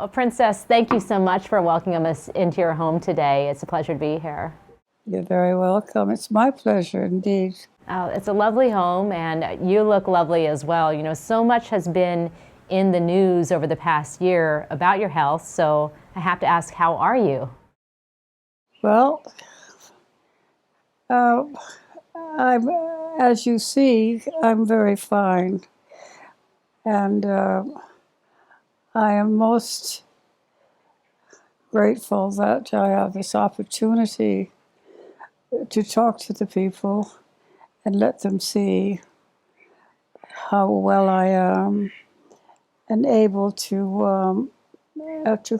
Well, Princess, thank you so much for welcoming us into your home today. It's a pleasure to be here. You're very welcome. It's my pleasure indeed. It's a lovely home, and you look lovely as well. You know, so much has been in the news over the past year about your health, so I have to ask, how are you? Well, I'm, as you see, I'm very fine. And I am most grateful that I have this opportunity to talk to the people and let them see how well I am and able to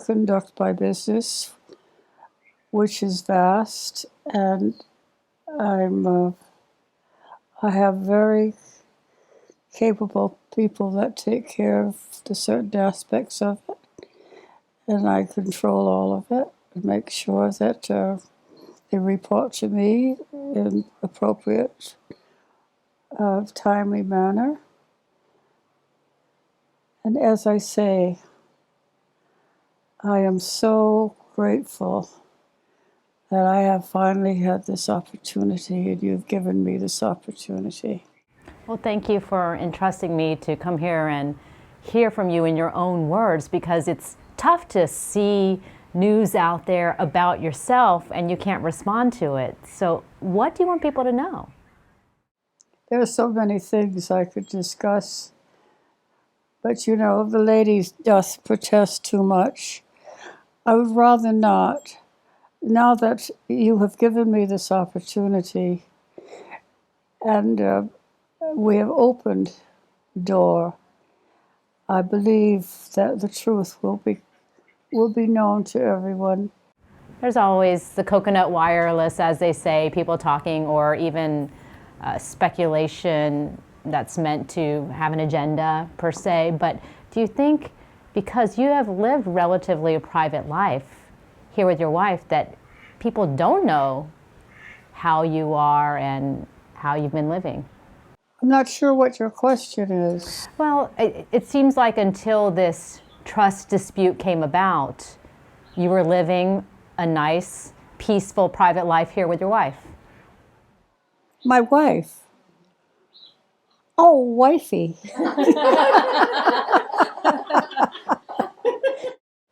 conduct my business, which is vast, and I have very capable people that take care of the certain aspects of it, and I control all of it and make sure that they report to me in appropriate, timely manner. And as I say, I am so grateful that I have finally had this opportunity, and you've given me this opportunity. Well, thank you for entrusting me to come here and hear from you in your own words, because it's tough to see news out there about yourself and you can't respond to it. So what do you want people to know? There are so many things I could discuss, but you know, the lady doth protest too much. I would rather not. Now that you have given me this opportunity and we have opened the door, I believe that the truth will be known to everyone. There's always the coconut wireless, as they say, people talking, or even speculation that's meant to have an agenda per se. But do you think, because you have lived relatively a private life here with your wife, that people don't know how you are and how you've been living? I'm not sure what your question is. Well, it seems like until this trust dispute came about, you were living a nice, peaceful, private life here with your wife. My wife? Oh, wifey.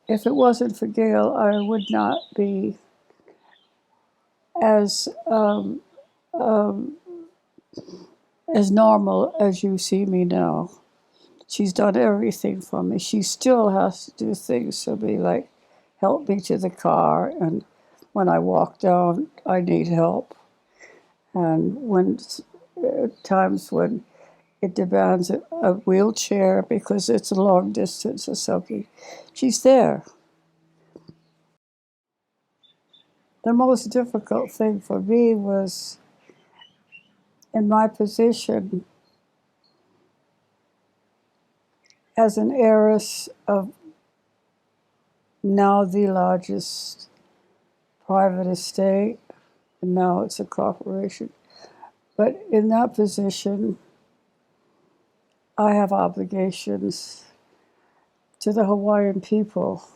If it wasn't for Gail, I would not be as normal as you see me now. She's done everything for me. She still has to do things for me, like help me to the car, and when I walk down, I need help. And when times when it demands a wheelchair because it's a long distance or something, she's there. The most difficult thing for me was, in my position as an heiress of now the largest private estate, and now it's a corporation. But in that position, I have obligations to the Hawaiian people.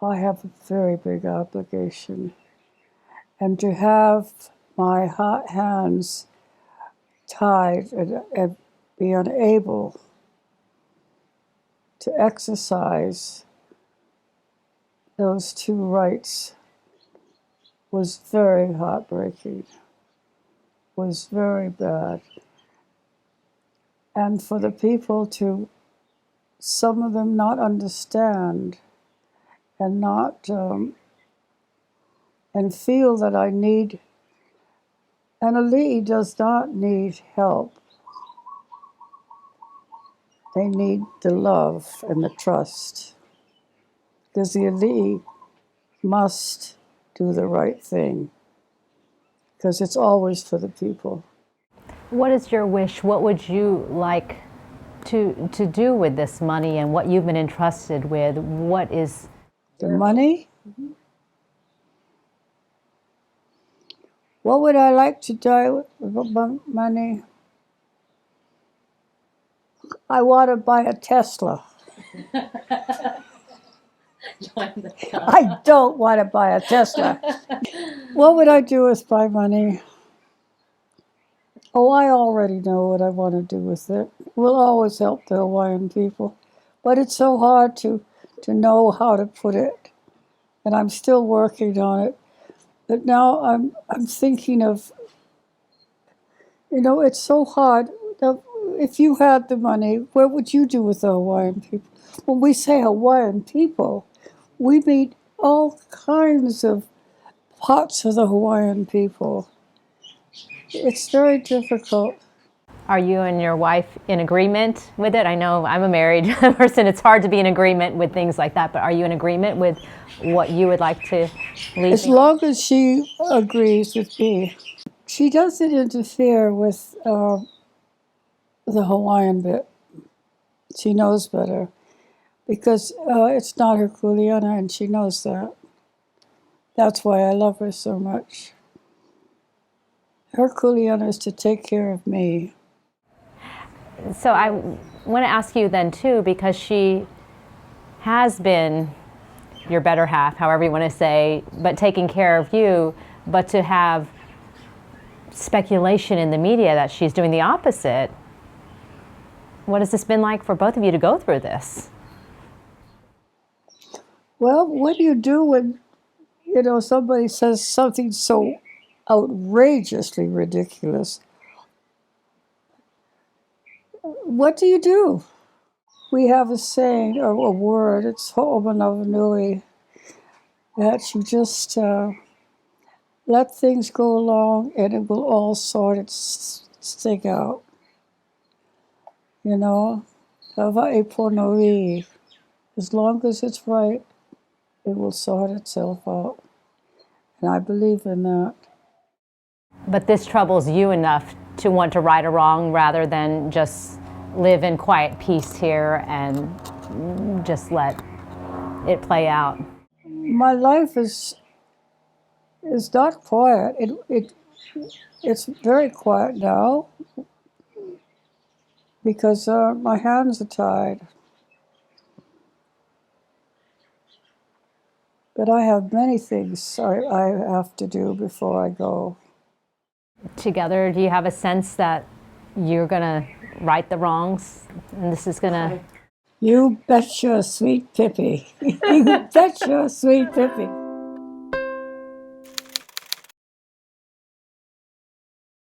I have a very big obligation. And to have my hands tied and be unable to exercise those two rights was very heartbreaking, was very bad. And for the people to, some of them not understand and not, and feel that I need, and Ali does not need help. They need the love and the trust, because the Ali must do the right thing, because it's always for the people. What is your wish? What would you like to do with this money and what you've been entrusted with? What is the money? Mm-hmm. What would I like to do with money? I want to buy a Tesla. I don't want to buy a Tesla. What would I do with my money? Oh, I already know what I want to do with it. We'll always help the Hawaiian people. But it's so hard to know how to put it. And I'm still working on it. But now I'm thinking of, it's so hard. If you had the money, what would you do with the Hawaiian people? When we say Hawaiian people, we mean all kinds of parts of the Hawaiian people. It's very difficult. Are you and your wife in agreement with it? I know I'm a married person. It's hard to be in agreement with things like that, but are you in agreement with what you would like to leave? As long as she agrees with me. She doesn't interfere with the Hawaiian bit. She knows better because it's not her kuleana, and she knows that. That's why I love her so much. Her kuleana is to take care of me. So I want to ask you then too, because she has been your better half, however you want to say, but taking care of you, but to have speculation in the media that she's doing the opposite. What has this been like for both of you to go through this? Well, what do you do when, somebody says something so outrageously ridiculous? What do you do? We have a saying, or a word, it's ho'omanawanui, that you just let things go along and it will all sort its thing out. Hawaii pono'i. As long as it's right, it will sort itself out. And I believe in that. But this troubles you enough to want to right a wrong rather than just live in quiet peace here and just let it play out. My life is not quiet. It's very quiet now because my hands are tied. But I have many things I have to do before I go. Together, Do you have a sense that you're going to right the wrongs and this is going to... You betcha, sweet Pippi. You betcha, sweet Pippi.